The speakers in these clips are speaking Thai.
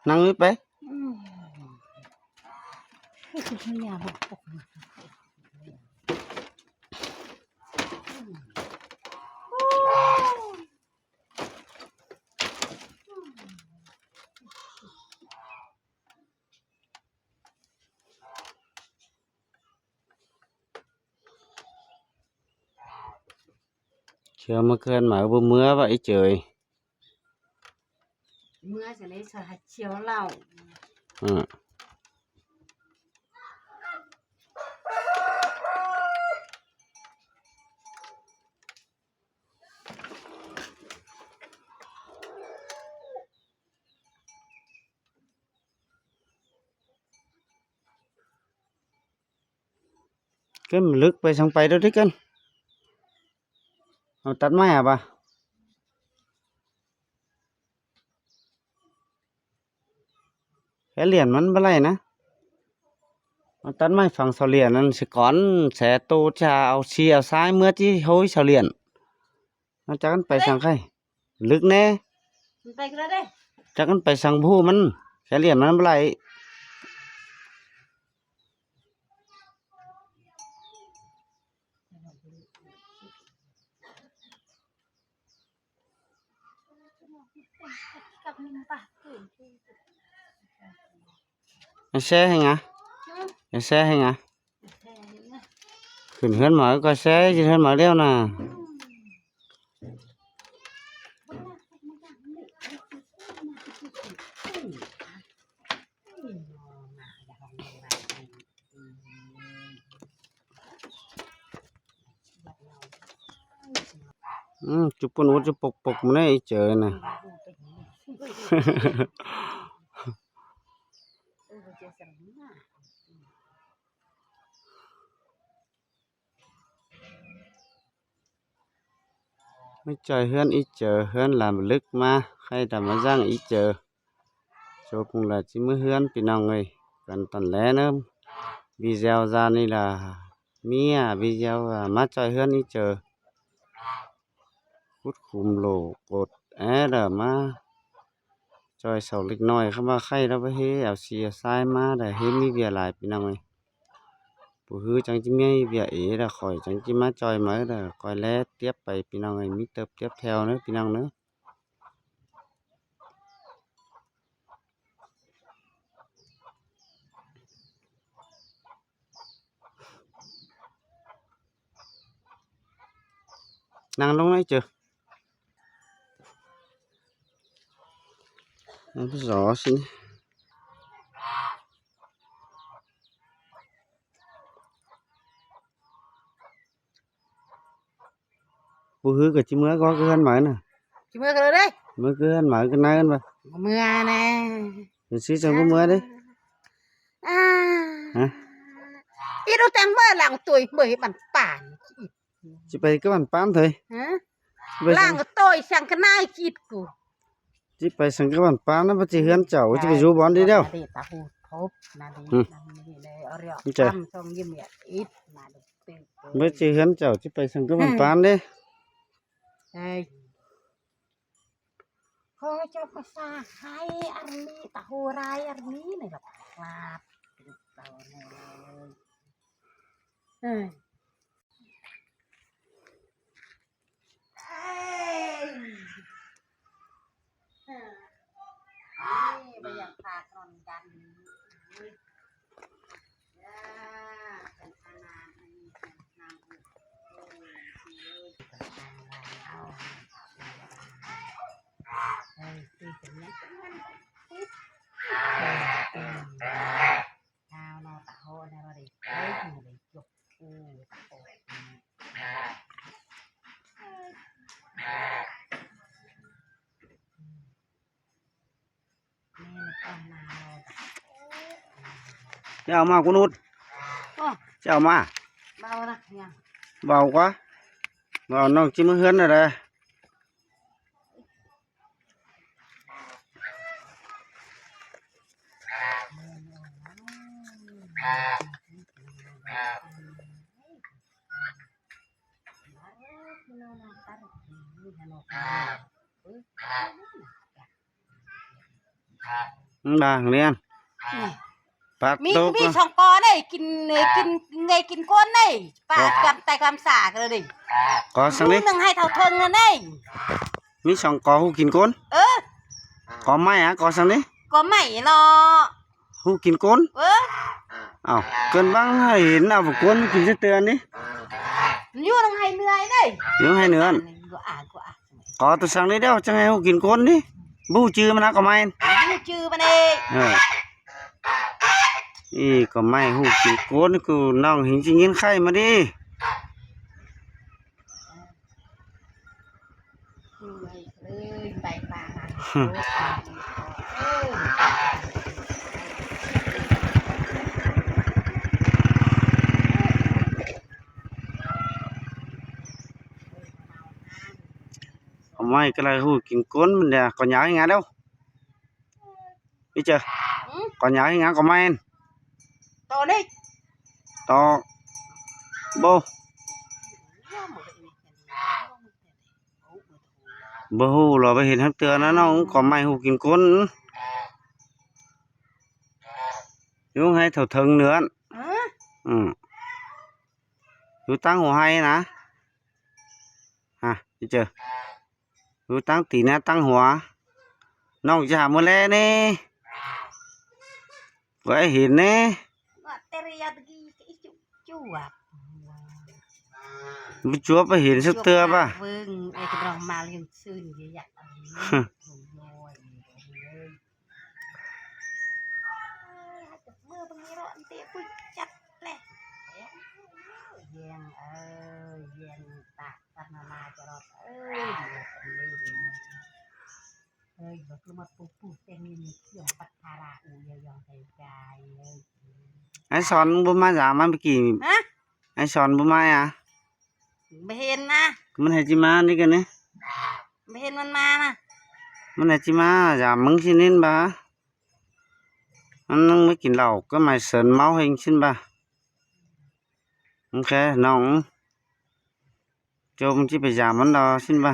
năng ít bé chưa mà cơn mở bơm mưa vậy trời mưa sẽ lấy sợ hạt chiếu lẩu ừ. cái mình lướtไปxong bay đó đấy cânเอาตัดไม้à bà cái liềnมันอะไรนะเอาตัดไม้ฝั่งเสาเหลี่ยนนั่นสิก่อนแสโตจะเอาเชียซ้ายเมื่อที่โหยเสาเหลี่ยนnó chắc ănไปสั่งใครลึกแน่ ไปกันเลย chắc ănไปสั่งผู้มันแค่เหลี่ยนมันอะไรแช่ให้ไงแช่ให้ไงขึ้นเฮือนหมอก็แช่ยืนเฮือนหมอเดียวน่ะจุปุ่นวัดจุปกปกมันได้เจอน่ะ ไม่ใจเฮือนอีเจอเฮือนlàmลึกมาใครทำมาจ้างอีเจอโชcùng là chỉ mới ฮือนพี่น้องเอ้ยกันตอนแรกเนอะvideo raนี่là mía video máใจเฮือนอีเจอคุดคุมโหลกดเด้อมาจอยเสาเล็กน้อยเข้ามาใครแล้วไปเฮเอาเสียซ้ายมาได้เฮมีเวียหลายพี่น้องเอ้ยผู้ฮือจังจิมีเวียเอละข่อยจังจิมาจอยมาเด้อคอยแลเตียบไปพี่น้องเอ้ยมีเติบเตียบแถวเนอะพี่น้องเนอะนั่งลงไหนเจอนั่งไปรอสิผู้ฮือก็จิเมื่อก็เกินหมายน่ะ chỉ mưa rồi đấy เมื่อเกินหมายก็นายกันไป mưa nè เป็นซีจังบ่เมื่อเด้ ฮะ ít đâu tăng mưa làng tuổi bởi bản bản สิไปกับมันปามเถอย hả ไปสั่ง làng tôi sang cái nai chít của สิไปสั่งกับมันปามนะบ่สิเฮือนเจ้าสิไปอยู่บ่อนดีเด้อ để ta hụt thốp là đi Ừ. là đi để ở rượu Đúng chưa? thăm xong như mẹ ít là được từ บ่สิเฮือนเจ้าสิไปสั่งกับมันปามเด้ đây thôi cho cái xa hai ăn đi ta hồ rai ăn ní này là lạt tàu này ơi bây giờ phạt cònกันข้าวเราตะโหนเราได้เอ้ยเราได้ยกกูตะโหนนี่ต้องมาเรา จะเอามากูนุด โอ้ จะเอามา เบานะยัง เบาquáเบาน้องจิมาเฮือนน่ะเด้อ bà đi ăn bắt mi tốt mi song co đâyกินngàyกินก้นđâyป้ากับไตความสากันเลย có sang đi นึงให้เท่าเทิงเลยนี่ mi xong có hu kín côn เออ có mai á có sang đi ก็ไม่หรอก hu kín côn เออ ảo cơn băng hiện nào vào côn kín rất tươi đi อยู่นึงให้เหนื่อยđây nếu hay nữa ก็อ่านก็อ่าน có tôi sang đi đâu chẳng hay hu kín côn đi bu chưa mà nó có mai อยู่ชื่อมันเอง ý có mai hu kín côn cứ nong hình chữ nhiên khay mà đi เลยใบปลาเออ có mai cái này hu kín côn mình nè có nhớ hay ngã đâu biết chưa có nhớ hay ngã có mai ตัวนี้ to bô bơ hu là bây hiện hấp tựa nó cũng có mai hu kín côn đúng hay thầu thân nữa ừ chú tăng hồ hay nè biết chưa chú tăng tí nè tăng hóa nong chả mua lẽ nè vậy hiện nè biết chúa phải hiện sức tựa ba เบิ่งไอ้กระดองมาเลี้ยงซื่นเยอะเมื่อบางทีเราอันเตะปุ้ยจัดเลยเยียงเยียงตากตัดมาจะรอดบอกคือมาปูเต็มมีเขียวปัดทาราอูยองใจใจเลย ไอ้สอนบ่มาgiảมันไปกี่ ฮะ ไอ้สอนบ่มาอ่ะ ไม่เห็นนะ มันให้จิมานี่กันนี่ ไม่เห็นมันมานะ มันให้จิมาgiảมึงxin nên bàมันไม่กินเหล้าก็ไม่เสิร์นเมาให้xin bà ok nong choมึงchỉ phải giảมันđó xin bà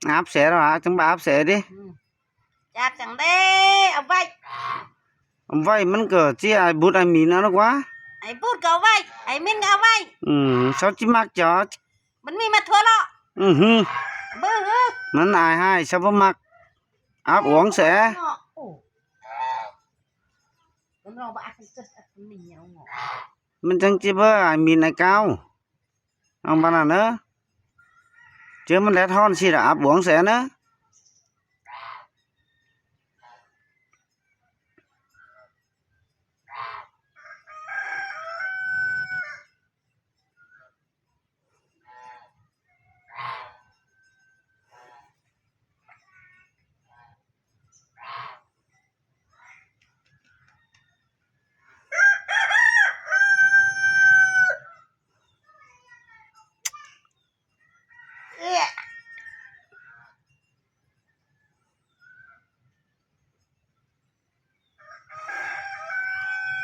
áp xe đó hả? Chúng bà áp xe đi. Chạp chẳng đê, ông vay. Ông vay mình cờ chứ ai bút ai mìn nó quá. Ai bút cậu vay, ai min cậu vay. Sao chứ mắc cho. Mình mi mặt thua lọ. Bư hư. Mình ai hai sao có mắc. Áp uống sẽ. Mình chẳng chỉ bơ ai mìn ai cao. Ông bà nào nữa. Chứ mình lét hòn xì là áp uống sẽ nữa.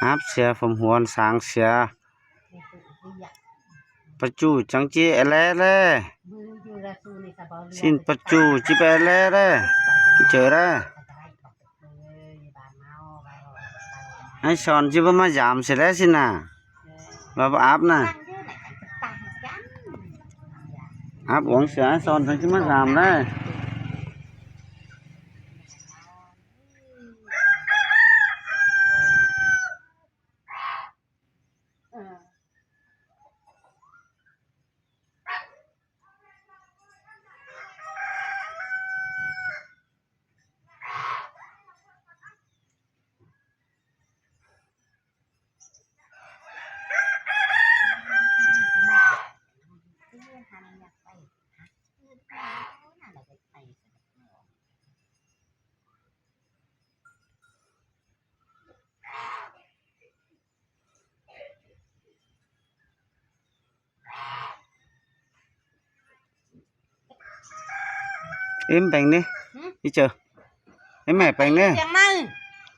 Áp xe phẩm huồn sáng xe. Bà chú chẳng chỉ lẽ đấy. Xin bà chú chỉ bé lẽ đấy. Chờ đấy. Anh son chứ bà mà giảm sẽ lẽ xin à. Bà áp nè. Áp uống sẽ son chẳng chỉ mà giảm đấy. em bánh đi đi chờ em mẹ bánh đi เถียงนา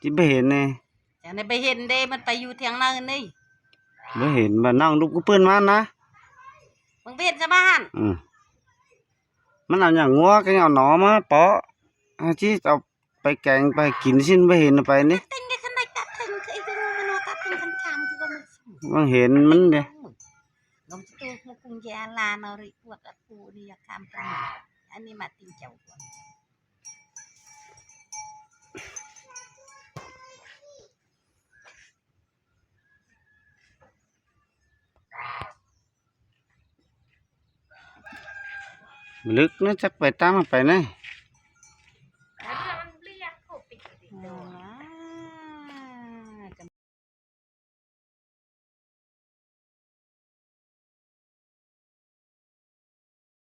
chị bé hiện nè จังได้ไปเห็นเด้มันไปอยู่เถียงนานี่ bé hiện mà năng lúc có bươn má ná มึงไปเห็นชาวบ้าน ừมันเอาอย่างงัวcái nào nó mà bỏ chứเอาไปแกงไปกินสิ้นbé hiệnไปนี่ ติงได้ขนาดตัดถึงคือไอ้ตัวมันตัดถึงคันคำคือว่ามัน มันเห็นมันเด้ งมตัวมุกุงยาลานอริพวกกูนี่ยคำตรงอันนี้มาติงเจ้า ลึกnó chắc phải tám phải này